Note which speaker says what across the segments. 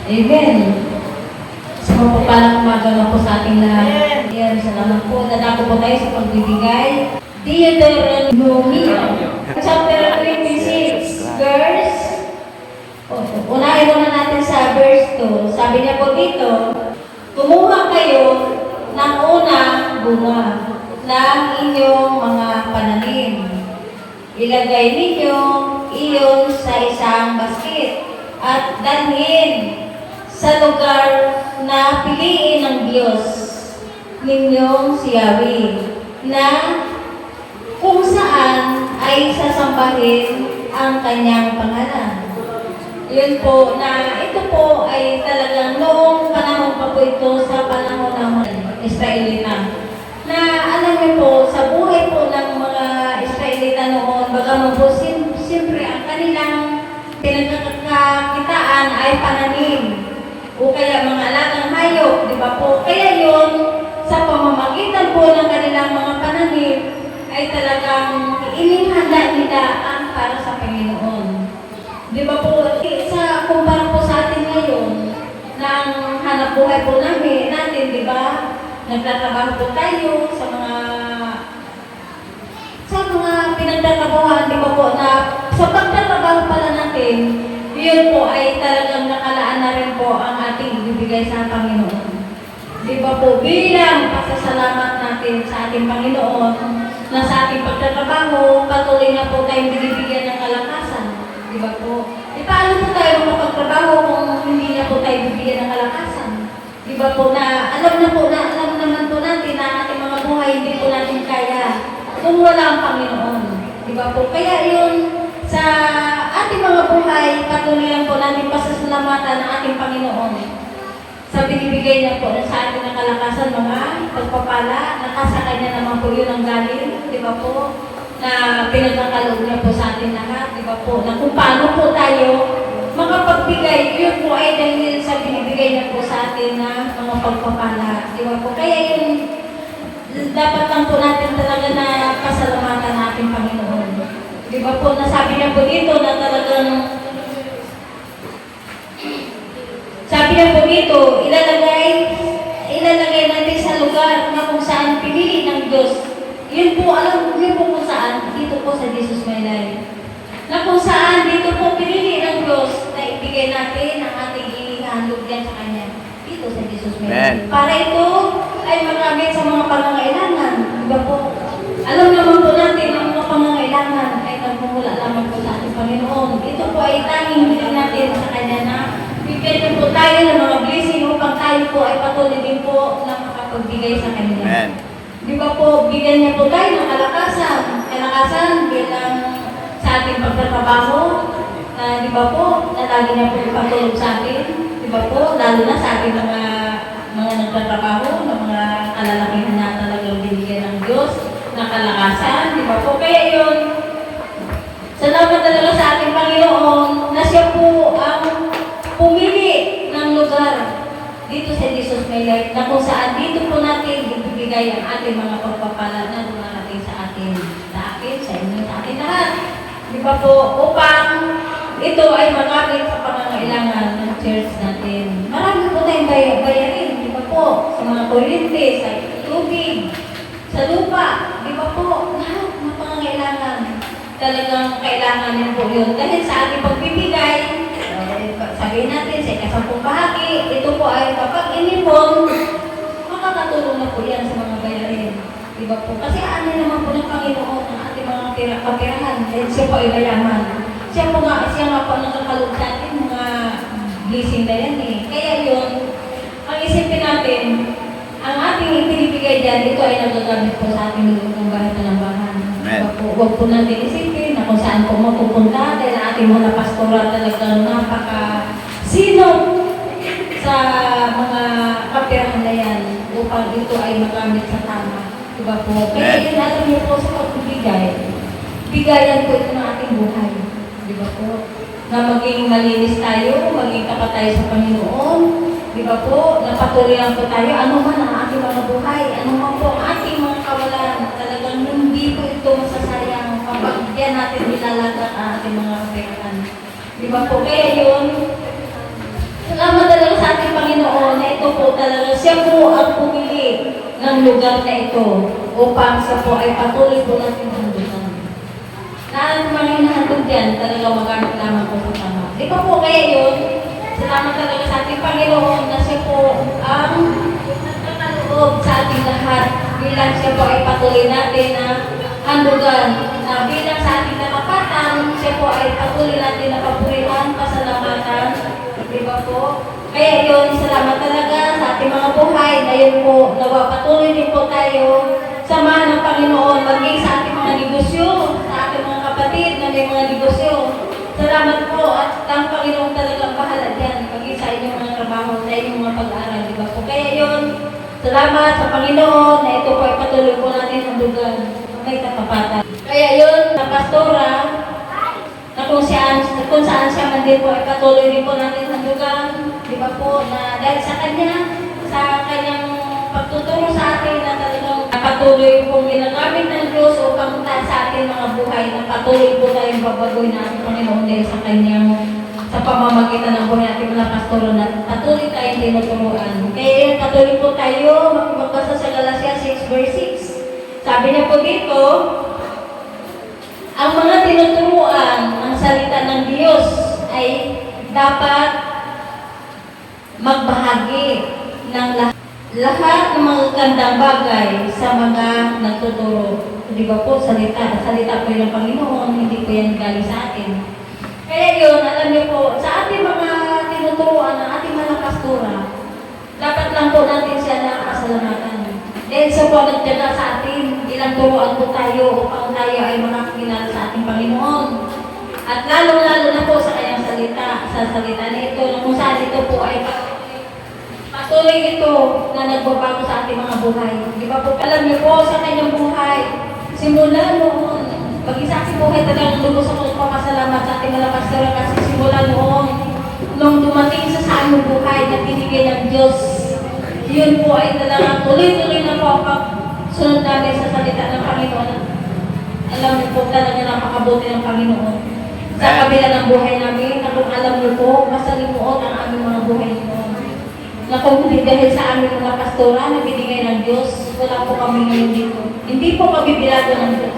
Speaker 1: Amen. Sa mapagpalang umaga na po sa ating lahat. Ayan, salamat po. Dadako po tayo sa pagbibigay. Deuteronomy, chapter 26, verse. Unahin muna natin sa verse 2. Sabi niya po dito, kumuha kayo ng unang bunga ng inyong mga pananim. Ilagay ninyo iyon sa isang basket at dalhin sa lugar na piliin ng Diyos ninyong si Yahweh, na kung saan ay sasambahin ang kanyang pangalan. Yun po, na ito po ay talagang noong panahon pa po ito sa panahon ng mga Israelita. Na alam niyo po, sa buhay po ng mga Israelita noon, bagaman po siyempre ang kanilang pinagkakakitaan ay pananim o kaya mga alagang hayop, di ba po? Kaya yun, sa pamamagitan po ng kanilang mga pananim, ay talagang inihanda nila ang para sa Panginoon. Di ba po, sa kumpara po sa atin ngayon, ng hanap buhay po natin, di ba? Nagtatrabaho po tayo sa mga pinagtatrabahoan, di ba po, na sa pagtatrabaho pala natin, yun po ay talagang nakalaan na rin po ang ating ibibigay sa Panginoon. Di ba po, bilang pasasalamat natin sa ating Panginoon, na sa ating pagtatrabaho, patuloy na po tayong binibigyan ng kalakasan. Di ba po? Paano po tayo makapagtrabaho kung hindi na po tayo bibigyan ng kalakasan? Di ba po na alam naman po natin na ating mga buhay hindi po natin kaya kung wala ang Panginoon. Di ba po? Kaya yun, sa ating mga buhay, patuloy lang po natin pasasalamatan ng ating Panginoon. Sa binibigay niya po sa ating ng kalakasan, mga pagpapala, nakasa kanya naman po yun ang galing. Di ba po? Na pinagkakaloob niya po sa atin lahat, di ba po, na kung paano po tayo makapagbigay, yun po ay dahil sa binibigay niya po sa atin na mga pagpapala, di ba po. Kaya yun, dapat lang po natin talaga na pasalamatan natin Panginoon. Di ba po, nasabi niya po dito na talagang, sabi niya po dito, ilalagay natin sa lugar na kung saan pinili ng Diyos. Yun po, alam niyo po kung saan, dito po sa Jesus My Life. Na kung saan, dito po pinili ng Diyos na ibigay natin ang ating ihandog yan sa Kanya. Dito sa Jesus My Life. Para ito ay magamit sa mga pangangailangan. Diba po? Alam naman po natin ang mga pangangailangan ay nagmumula lamang po sa ating Panginoon. Ito po ay tanging bilhin natin sa Kanya na bigyan niyo po tayo ng mga blessing upang tayo po ay patuloy din po na makapagbigay sa Kanya.
Speaker 2: Amen.
Speaker 1: Di ba po, bigyan niya po tayo ng kalakasan bilang sa ating pagtatrabaho, na di ba po, na lagi niya po ipatulog sa atin, di ba po, lalo na sa ating mga nagtatrabaho, ng mga kalalakihan na talagang binigyan ng Diyos, na kalakasan, di ba po, kaya yun, salamat talaga sa ating Panginoon, na siya po ang pumili ng lugar dito sa Jesus My Life, na kung saan dito po natin ibibigay ang ating mga pagpapala na dumarating sa atin, sa inyo, sa atin lahat. Di ba po, upang ito ay magamit sa pangangailangan ng church natin. Marami po tayong bayarin, di ba po, sa mga kuryente, sa tubig, sa lupa, di ba po, lahat ng pangangailangan. Talagang kailangan niyo po yun. Dahil sa ating pagbibigay, sabihin natin sa ikasampung bahagi, ito po ay kapag inipon, makakatulong na po yan sa mga bayarin. Diba po? Kasi ano naman po ng Panginoon ang ating mga kapirahan. Dahil siya po ay mayaman. Siya po nga po nakakalog sa atin mga blessing na yan eh. Kaya yun, ang isipin natin, ang ating ipinibigay dyan, ito ay nagagamit po sa ating lulong bahay na lambahan. Diba po? Huwag po natin isipin na kung saan po mapupunta dahil ating mga pastora talagang napaka-sino sa mga kapirahan na yan upang ito ay magamit sa tama. Diba po? Kaya yun, alam niyo po sa pagbibigay, bigayan po ito ng ating buhay. Diba po? Na maging malinis tayo, maging tapat tayo sa Panginoon. Diba po? Napatuloy lang po tayo. Ano man ang ating mga buhay, ano man po ang ating mga kawalan, talagang hindi po ito masasayang kapag yan natin nilalaga ang ating mga kapirahan. Diba po? Kaya yun, salamat talaga talaga siya po ang pumili ng lugar na ito upang siya po ay patuloy po natin handugan. Na ang mga hinahandog yan, talaga magamit lamang po sa tama. Di ba po kaya yun? Salamat talaga sa ating Panginoon na siya po ang nagkakaloob sa ating lahat bilang siya po ay patuloy natin na handugan. Na bilang sa ating nakapatan, siya po ay patuloy natin na papurihan, pasalamatan. Di ba po? Kaya yun, salamat talaga sa ating mga buhay na yun po, nawa patuloy din po tayo samahan ng Panginoon, maging sa ating mga negosyo, sa ating mga kapatid na may mga negosyo. Salamat po at ang Panginoon talagang bahala dyan, maging sa inyong mga trabaho, sa inyong mga pag-aaral, di ba po? Kaya yun, salamat sa Panginoon na ito po ay patuloy po natin ang lugar, may katapatan. Kaya yun, na pastora, na kung saan siya man din po ay patuloy din po natin handugan, di ba po, na dahil sa kanyang pagtuturo sa atin na talagang patuloy pong ginagamit ng Diyos upang sa ating mga buhay na patuloy po tayong babagoy na ating Panginoon dahil sa kanyang sa pamamagitan ng buhay natin mga pastoro na patuloy tayong tinuturuan. Kaya yun, patuloy po tayo magbasa sa Galatia 6 verse 6. Sabi niya po dito, ang mga tinuturuan ng salita ng Diyos ay dapat magbahagi ng lahat ng mga gandang bagay sa mga nagtuturo. Di ba po, salita po yung Panginoon, hindi po yan galing sa atin. Kaya yun, alam niyo po, sa ating mga tinuturuan ng ating mga pastora, dapat lang po natin siya na pasalamatan. Dahil sa po nagtyaga sa atin, ilang turuan po tayo upang tayo ay makakilala sa ating Panginoon. At lalong-lalo na po sa kanyang salita, sa salita na ito, na kung saan ito po ay patuloy ito na nagbabago sa ating mga buhay. Di ba po, alam niyo po sa kanyang buhay, simula noon, pag-isa aking buhay talagang lubos ako nagpapasalamat sa ating mga pastora kasi simula noon, nung dumating sa aming buhay na binigay ng Diyos, yun po ay talagang tuloy-tuloy na po ang pagsunod namin sa salita ng Panginoon. Alam niyo po talaga napakabuti ng Panginoon. Sa kabila ng buhay namin, na kung alam niyo po, masalimuot ang aming mga buhay noon. Na kung hindi dahil sa aming mga pastora na binigay ng Diyos, wala po kami ngayon dito. Hindi po kami binago ng Diyos.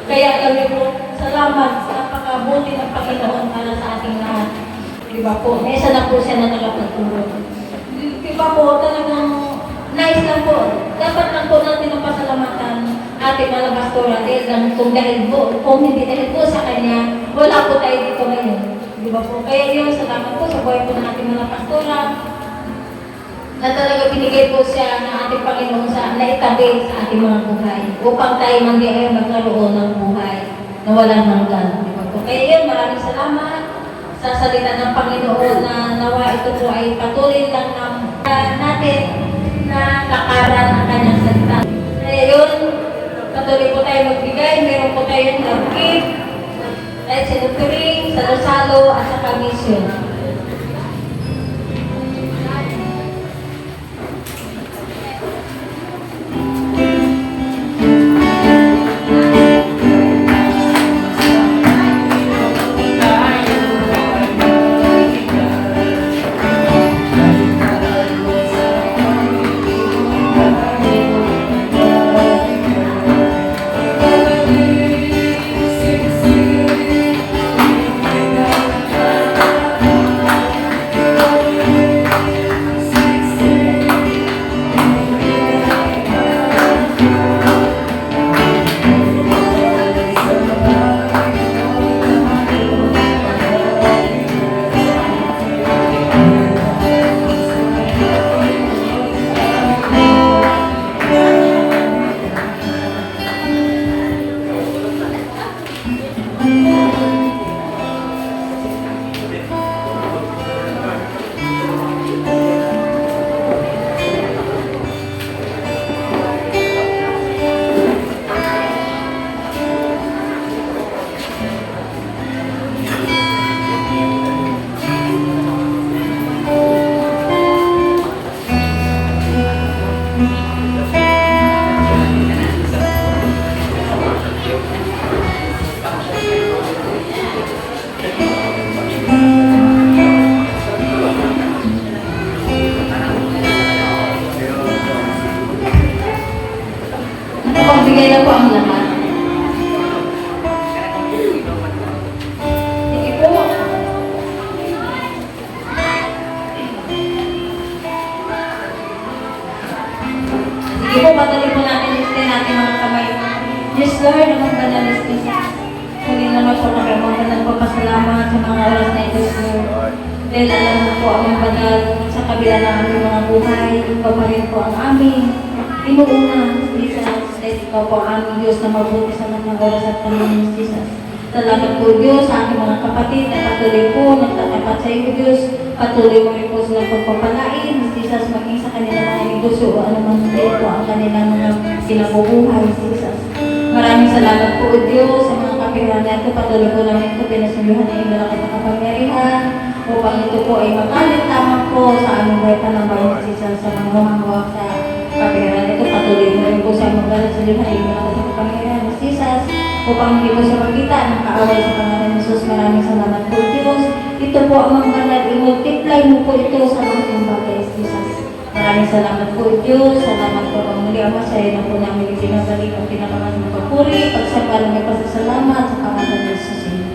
Speaker 1: Kaya alam niyo po, salamat sa napakabuti ng Panginoon para sa ating lahat. Diba po? May isa na po siya na tagapagturo. Diba po, talagang nice lang po. Dapat lang po natin ang pasalamatan ating mga pastora dahil kung hindi dahil po sa Kanya, wala po tayo dito ngayon. Diba po? Kaya yun, salamat po sa buhay po ng ating mga pastora na talaga binigay po siya ng ating Panginoon sa naitabi sa ating mga buhay upang tayo magkaroon ng buhay na walang hanggan. Diba po? Kaya yun, maraming salamat sa salita ng Panginoon na nawa ito po ay patuloy lang natin na lakaran ang kanyang salita. Kaya yun, patuloy po tayo magbigay, meron po tayong gift, kahit sa tutoring, sa Rosalo, at sa Kamisyon. po ang laman. Sige po. Sige po, patuloy po natin listin natin mga kamay. Yes, Lord, naman ba na listin sa muli naman po kami mga nagpapasalamat sa mga oras na ito, Lord. Dahil alam mo po ang banal sa kabila ng aming mga buhay, ikaw pa rin po ang aming inuuna, Jesus. Dahil ikaw po ang aming Diyos na mabuti sa mga oras at Panginoon, Jesus. Salamat po, Diyos, sa aking mga kapatid na patuloy po, nagtatapat sa iyo, Diyos. Patuloy mo rin po silang pagpapalain, Jesus, maging sa kanilang mga negosyo o anumang din po ang kanilang mga sinabubuhay, Jesus. Maraming salamat po, Diyos, sa mga kapirahan na ito. Patuloy po namin ito, pinasuluhan na iyong malakas na kapangyarihan upang ito po ay makalit lamang po sa aming buhay panambayan, Jesus, sa mga humahawak sa kapirahan ito. Patuloy mo rin po sa aming pinasuluhan na iyong malakas na kapangyarihan, Jesus, upang hindi mo siya magkita ng kaaway sa pangalan ng Jesus. Maraming salamat po, Diyos. Ito po ang mga banal, i-multiply mo po ito sa mga bagay, Jesus. Maraming salamat po, Diyos. Salamat po ang muli, Ama. Sa iyo na po namin ibinabalik ang pinakamas ng papuri, pagsamba ng may pasasalamat sa pangalan ng Jesus.